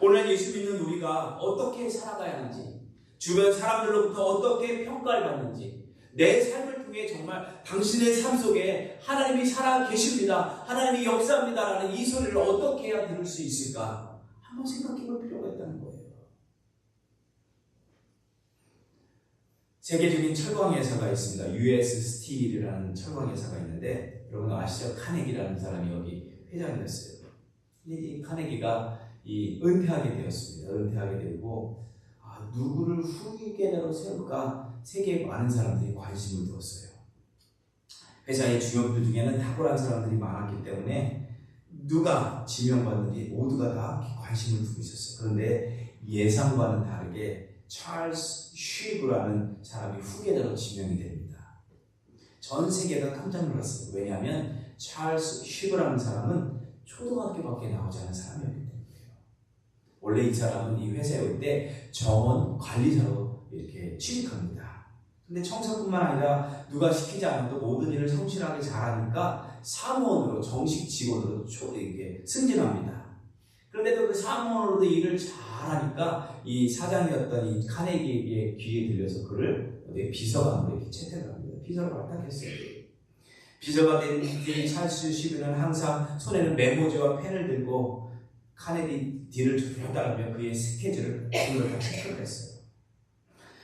오늘 예수 믿는 우리가 어떻게 살아가야 하는지, 주변 사람들로부터 어떻게 평가를 받는지, 내 삶을 통해 정말 당신의 삶 속에 하나님이 살아 계십니다, 하나님이 역사합니다라는 이 소리를 어떻게 해야 들을 수 있을까 한번 생각해 볼 필요가 있다는 거예요. 세계적인 철강 회사가 있습니다. US 스틸이라는 철강 회사가 있는데 여러분 아시죠? 카네기라는 사람이 여기 회장이 됐어요. 이 카네기가 은퇴하게 되었습니다. 은퇴하게 되고 누구를 후계자로 세울까 세계에 많은 사람들이 관심을 두었어요. 회사의 주역들 중에는 탁월한 사람들이 많았기 때문에 누가 지명받는지 모두가 다 관심을 두고 있었어요. 그런데 예상과는 다르게 찰스 쉬브라는 사람이 후계자로 지명이 됩니다. 전 세계가 깜짝 놀랐어요. 왜냐하면 찰스 쉬브라는 사람은 초등학교밖에 나오지 않은 사람이었기 때문이에요. 원래 이 사람은 이 회사에 올 때 정원 관리사로 이렇게 취직합니다. 근데 청소뿐만 아니라 누가 시키지 않아도 모든 일을 성실하게 잘하니까 사무원으로 정식 직원으로 이렇게 승진합니다. 그런데도 그 사무원으로도 일을 잘하니까 이 사장이었던 이 카네기에게 귀에 들려서 그를 비서관으로 이렇게 채택을 합니다. 비서를 발탁했어요. 비서가 된 이 찰스 시비는 항상 손에는 메모지와 펜을 들고 카네기 뒤를 쭉 따르며 그의 스케줄을 다 체크를 했어요.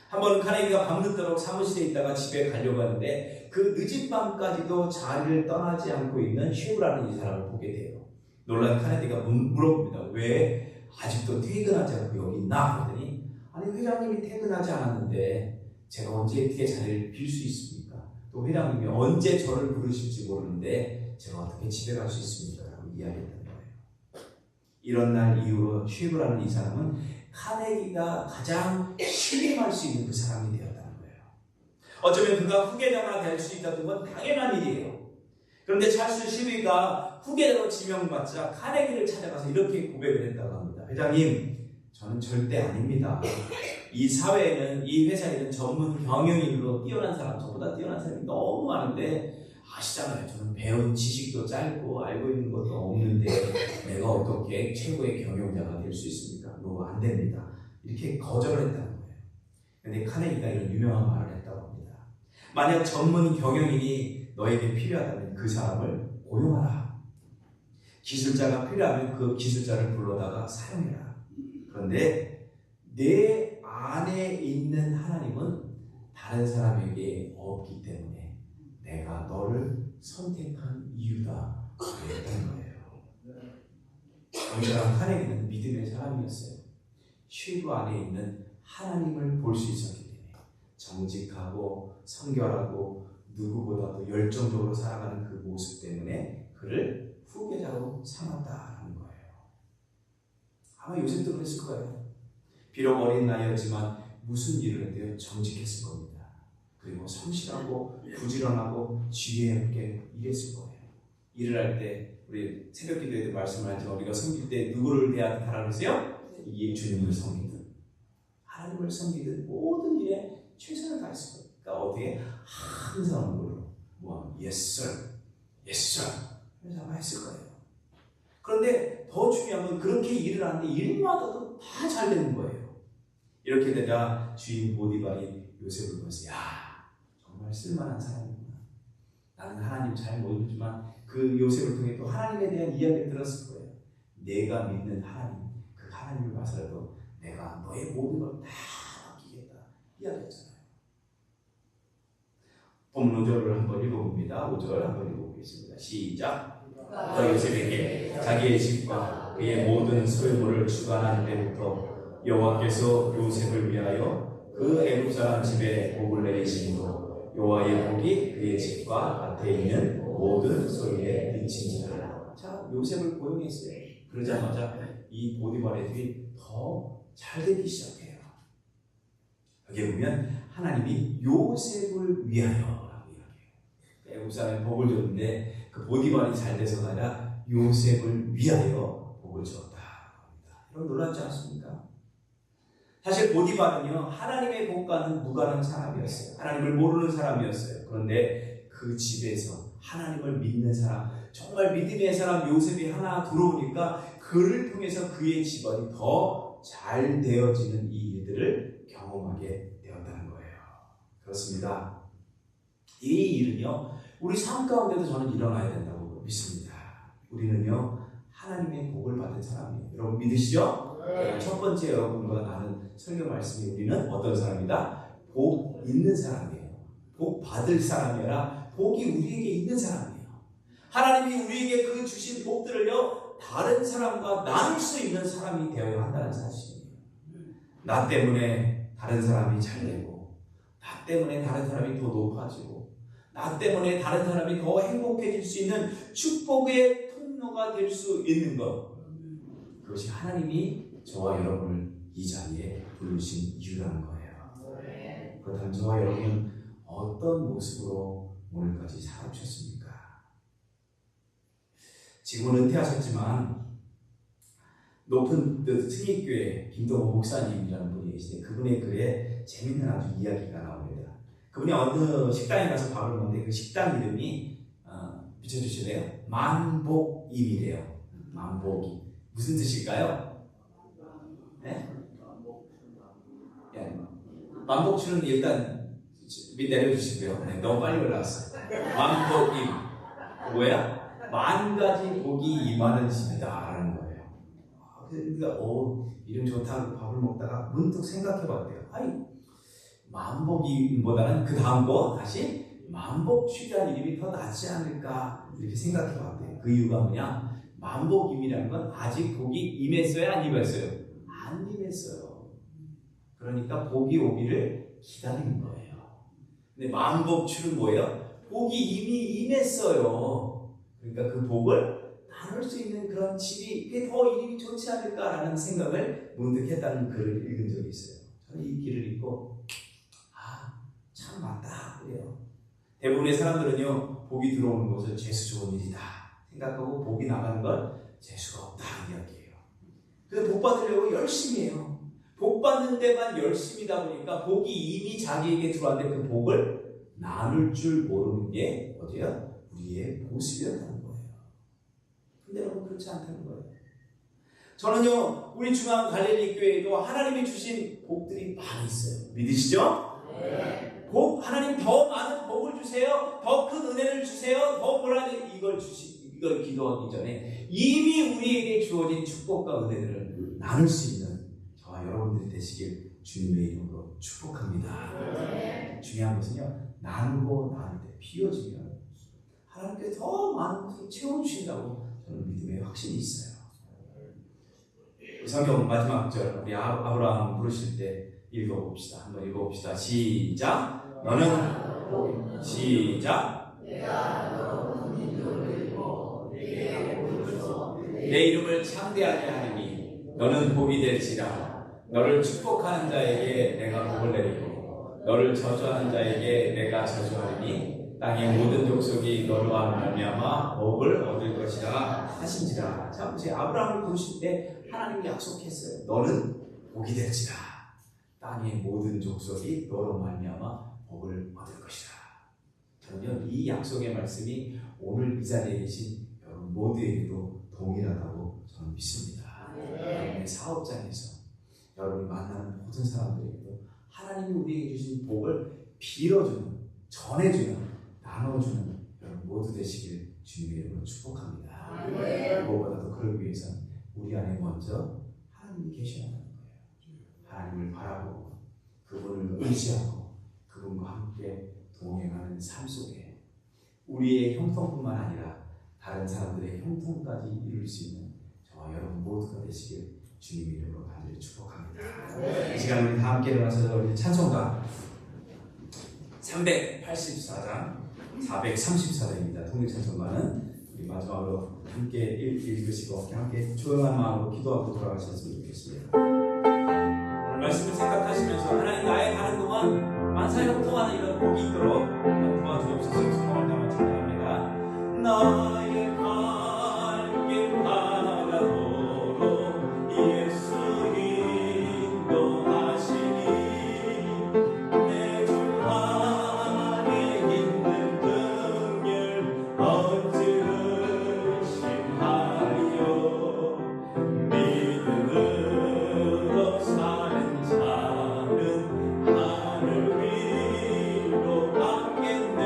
한 번은 카네기가 밤늦도록 사무실에 있다가 집에 가려고 하는데 그 늦은 밤까지도 자리를 떠나지 않고 있는 쉐브라는 이 사람을 보게 돼요. 놀란 카네기가 물어봅니다. 왜 아직도 퇴근하지 않고 여기 있나? 그랬더니 아니 회장님이 퇴근하지 않았는데 제가 언제 어떻게 자리를 빌 수 있습니까? 또 회장님이 언제 저를 부르실지 모르는데 제가 어떻게 집에 갈 수 있습니까? 라고 이야기했던 거예요. 이런 날 이후로 쉐브라는 이 사람은 카네기가 가장 신임할 수 있는 그 사람이 되었다는 거예요. 어쩌면 그가 후계자가 될 수 있다는 건 당연한 일이에요. 그런데 찰스 쉐비가 후계자로 지명받자 카네기를 찾아가서 이렇게 고백을 했다고 합니다. 회장님, 저는 절대 아닙니다. 이 사회에는, 이 회사에는 전문 경영인으로 뛰어난 사람, 저보다 뛰어난 사람이 너무 많은데 아시잖아요. 저는 배운 지식도 짧고 알고 있는 것도 없는데 내가 어떻게 최고의 경영자가 될 수 있습니까? 너 안 됩니다. 이렇게 거절을 했다는 거예요. 그런데 카네기가 이런 유명한 말을 했다고 합니다. 만약 전문 경영인이 너에게 필요하다면 그 사람을 고용하라. 기술자가 필요하면 그 기술자를 불러다가 사용해라. 그런데 내 안에 있는 하나님은 다른 사람에게 없기 때문에 내가 너를 선택한 이유다. 그랬던 거예요. 이 사람 카네기는 믿음의 사람이었어요. 쉐브 안에 있는 하나님을 볼 수 있었기 때문에 정직하고 성결하고 누구보다도 열정적으로 살아가는 그 모습 때문에 그를 후계자로 삼았다는 거예요. 아마 요셉도 그랬을 거예요. 비록 어린 나이였지만 무슨 일을 해도 정직했을 겁니다. 그리고 성실하고 부지런하고 지혜 있게 일했을 거예요. 일을 할 때 우리 새벽 기도에도 말씀을 하지만 우리가 섬길 때 누구를 대하라 그랬어요? 이 주님을 섬기든 하나님을 섬기든 모든 일에 최선을 다했을 거예요. 그러니까 어떻게 항상 뭐하면 yes sir, yes sir 그래서 했을 거예요. 그런데 더 중요한 건 그렇게 일을 하는데 일마다도 다 잘 되는 거예요. 이렇게 되자 주인 보디발이 요셉을 보면서 야 정말 쓸만한 사람이구나. 나는 하나님 잘 모르지만 그 요셉을 통해 또 하나님에 대한 이야기를 들었을 거예요. 내가 믿는 하나님, 그 하나님을 봐서라도 내가 너의 모든 걸 다 맡기겠다 이야기했잖아요. 본문 5절을 한번 읽어봅니다. 5절 한번 읽어보겠습니다. 시작. 또 요셉에게 자기의 집과 그의 모든 소유물을 주관한 때부터 여호와께서 요셉을 위하여 그 애굽 사람 집에 복을 내리심으로 여호와의 복이 그의 집과 밭에 있는 모든 소유에 미친지라. 자, 요셉을 고용했어요. 그러자마자 이 보디발의 일이 더 잘 되기 시작해요. 여기 보면 하나님이 요셉을 위하여라고 이야기해요. 애굽 사람이 복을 줬는데 그 보디발이 잘 돼서가 아니라 요셉을 위하여 복을 줬다 합니다. 여러분 놀랍지 않습니까? 사실 보디발은요 하나님의 복과는 무관한 사람이었어요. 하나님을 모르는 사람이었어요. 그런데 그 집에서 하나님을 믿는 사람, 정말 믿음의 사람 요셉이 하나 들어오니까 그를 통해서 그의 집안이 더 잘 되어지는 이 일들을 경험하게 되었다는 거예요. 그렇습니다. 이 일은요 우리 삶 가운데도 저는 일어나야 된다고 믿습니다. 우리는요 하나님의 복을 받은 사람이에요. 여러분 믿으시죠? 네. 첫 번째 여러분과 나는 설교 말씀이 우리는 어떤 사람이다? 복 있는 사람이에요. 복 받을 사람이 아니라 복이 우리에게 있는 사람이에요. 하나님이 우리에게 그 주신 복들을요 다른 사람과 나눌 수 있는 사람이 되어야 한다는 사실이에요. 나 때문에 다른 사람이 잘 되고 나 때문에 다른 사람이 더 높아지고 나 때문에 다른 사람이 더 행복해질 수 있는 축복의 통로가 될 수 있는 것, 그것이 하나님이 저와 여러분을 이 자리에 부르신 이유라는 거예요. 그렇다면 저와 여러분은 어떤 모습으로 오늘까지 살아오셨습니까? 지금은 은퇴하셨지만 높은 승익교회 김동호 목사님이라는 분이 계시는데 그분의 글에 재밌는 아주 이야기가 나옵니다. 그분이 어느 식당에 가서 밥을 먹는데 그 식당 이름이 비춰주실래요? 만복임이래요. 만복임. 무슨 뜻일까요? 네? 만복추는 일단 내려주시고요. 네, 너무 빨리 올라왔어요. 만복임 뭐야? 만 가지 복이 임하는 집이다라는 거예요. 그러니까 이름 좋다고 밥을 먹다가 문득 생각해봤대요. 아니 만복임보다는 그 다음 거 다시 만복추라는 이름이 더 낫지 않을까 이렇게 생각해봤대요. 그 이유가 뭐냐? 만복임이라는 건 아직 복이 임했어요? 안 임했어요? 안 임했어요. 그러니까 복이 오기를 기다리는 거예요. 근데 만복추는 뭐예요? 복이 이미 임했어요. 그러니까 그 복을 나눌 수 있는 그런 집이 그게 더 이름이 좋지 않을까라는 생각을 문득 했다는 글을 읽은 적이 있어요. 저는 이 글을 읽고 참 맞다 그래요. 대부분의 사람들은요 복이 들어오는 것을 재수 좋은 일이다 생각하고 복이 나가는 건 재수가 없다 이야기해요. 그래서 복 받으려고 열심히 해요. 복 받는 데만 열심이다 보니까 복이 이미 자기에게 들어왔는데 그 복을 나눌 줄 모르는 게 어디야? 우리의 모습이었다는 거예요. 근데 여러분 그렇지 않다는 거예요. 저는요 우리 중앙 갈릴리 교회에도 하나님이 주신 복들이 많이 있어요. 믿으시죠? 네. 복 하나님 더 많은 복을 주세요. 더 큰 은혜를 주세요. 더 뭐라 이걸 기도하기 전에 이미 우리에게 주어진 축복과 은혜들을 나눌 수 있는 저와 여러분들이 되시길 주님의 이름으로 축복합니다. 네. 중요한 것은요 나누고 나눌 때 비워지면 하나님께서 더 많은 것을 채워주신다고 저는 믿음의 확신이 있어요. 성경 마지막 절 우리 아브라함 부르실 때 읽어봅시다. 한번 읽어봅시다. 시작. 너는 시작. 내 이름을 창대하게 하느니 너는 복이 될지라. 너를 축복하는 자에게 내가 복을 내리고 너를 저주하는 자에게 내가 저주하리니 땅의 모든 족속이 너와 말미암아 복을 얻을 것이라 하신지라. 자, 보세요. 아브라함을 부르실 때 하나님이 약속했어요. 너는 복이 될지라. 땅의 모든 족속이 너로 말미암아 복을 얻을 것이라. 저는요 이 약속의 말씀이 오늘 이 자리에 계신 여러분 모두에게도 동일하다고 저는 믿습니다. 여러분의 사업장에서 여러분이 만나는 모든 사람들에게도 하나님이 우리에게 주신 복을 빌어주는, 전해주는, 나눠주는 여러분 모두 되시길 주님의 이름으로 축복합니다. 무엇보다도 그러기 위해서는 우리 안에 먼저 하나님이 계셔야 한다는 거예요. 하나님을 바라보고 그분을 의지하고 그분과 함께 동행하는 삶 속에 우리의 형통뿐만 아니라 다른 사람들의 형통까지 이룰 수 있는 저와 여러분 모두가 되시길 주님의 이름으로 간절히 축복합니다. 이 시간 우리 다 함께 일어나서 우리 찬송가 384장 434장입니다. 통일찬송가는 우리 마지막으로 함께 읽으시고 함께 조용한 마음으로 기도하고 돌아가셨으면 좋겠습니다. 오늘 말씀을 생각하시면서 하나님 나의 가는 동안 만사에 형통하는 이런 복이 있도록 도와주옵소서. 소망을 담아 찬양합니다. 나의 갈 길 바라보고 예수 인도하시니 내 주 안에 있는 긍휼 얻으심하리요. 믿음으로 사는 자는 하늘 위로 가겠네.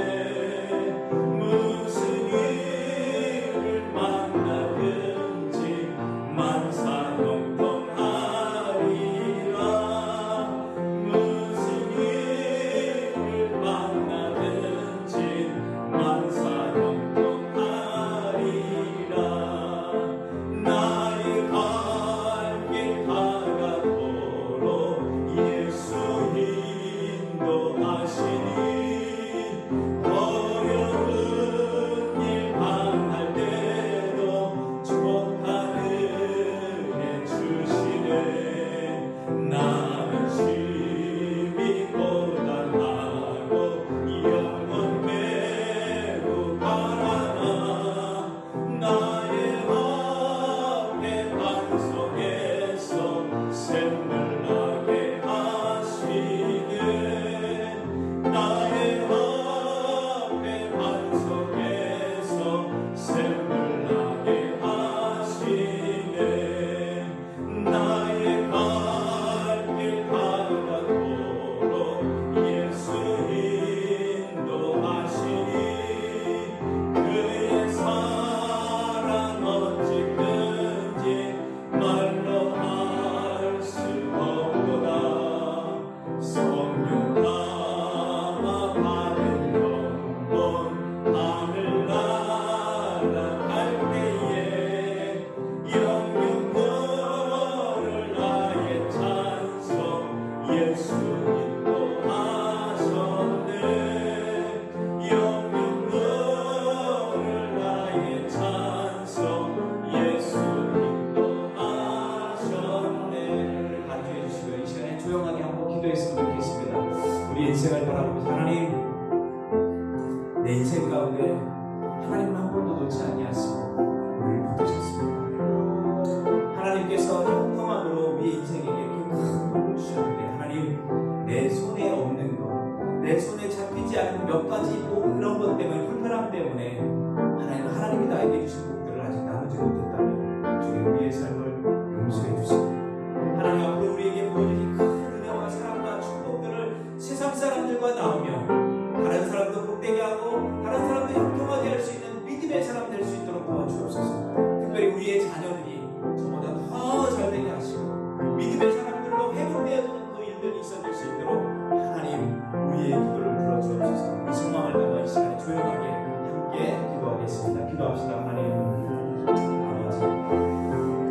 무슨 일 도와주옵소서. 특별히 우리의 자녀들이 저보다 더 잘되게 하시고 믿음의 사람들로 회복되어지는 그 일들이 있어질 수 있도록 하나님 우리의 기도를 들어주옵소서. 이 소망을 담아 이 시간에 조용하게 함께 기도하겠습니다. 기도합시다. 하나님 아버지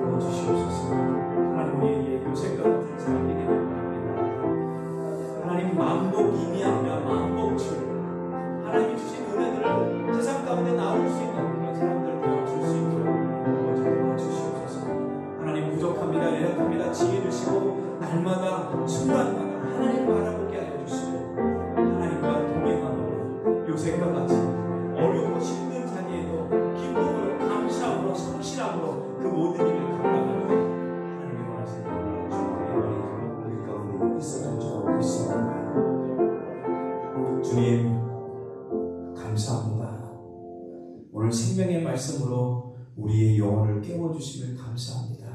도와주시옵소서. 하나님 우리에게 요셉과 같은 사람이 되길 바랍니다. 하나님 만복임이 아니라 만복출, 하나님이 주신 은혜들을 세상 가운데 나올 수 있는 그런 사람들 되어줄 수 있도록 아버지 도와주시옵소서. 하나님 부족합니다. 연약합니다. 지혜 주시고 날마다 순간마다 하나님 바라보게 알려주시고 하나님과 동행함으로 요셉과 같이 어렵고 힘든 자리에도 기쁨으로 감사함으로 성실함으로 그 모든 일을 감당하며 하나님이 원하시는 대로 주님의 은혜로 우리 가운데 있어준 줄 믿습니다. 주님 감사합니다. 오늘 생명의 말씀으로 우리의 영혼을 깨워주심을 감사합니다.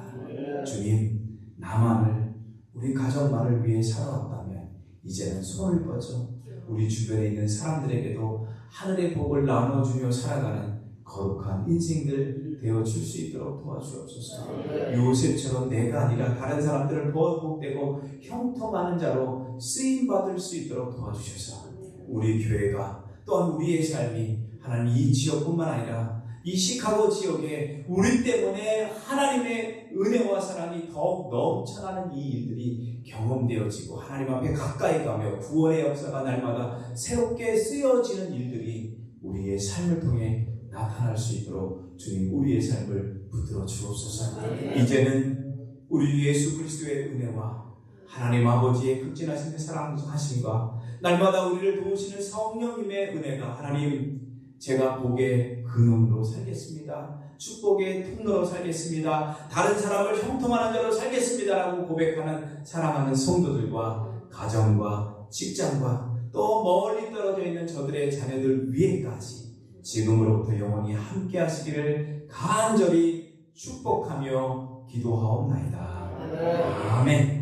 주님 나만을 우리 가정만을 위해 살아왔다면 이제는 손을 뻗어 우리 주변에 있는 사람들에게도 하늘의 복을 나눠주며 살아가는 거룩한 인생들 되어줄 수 있도록 도와주옵소서. 요셉처럼 내가 아니라 다른 사람들을 보복되고 형통하는 자로 쓰임받을 수 있도록 도와주셔서 우리 교회가 또한 우리의 삶이 하나님 이 지역뿐만 아니라 이 시카고 지역에 우리 때문에 하나님의 은혜와 사랑이 더욱 넘쳐나는 이 일들이 경험되어지고 하나님 앞에 가까이 가며 구원의 역사가 날마다 새롭게 쓰여지는 일들이 우리의 삶을 통해 나타날 수 있도록 주님 우리의 삶을 붙들어 주옵소서. 이제는 우리 예수 그리스도의 은혜와 하나님 아버지의 극진하신 사랑하심과 날마다 우리를 도우시는 성령님의 은혜가 하나님 제가 복의 근원으로 살겠습니다. 축복의 통로로 살겠습니다. 다른 사람을 형통하는 자로 살겠습니다라고 고백하는 사랑하는 성도들과 가정과 직장과 또 멀리 떨어져 있는 저들의 자녀들 위에까지 지금으로부터 영원히 함께 하시기를 간절히 축복하며 기도하옵나이다. 아멘.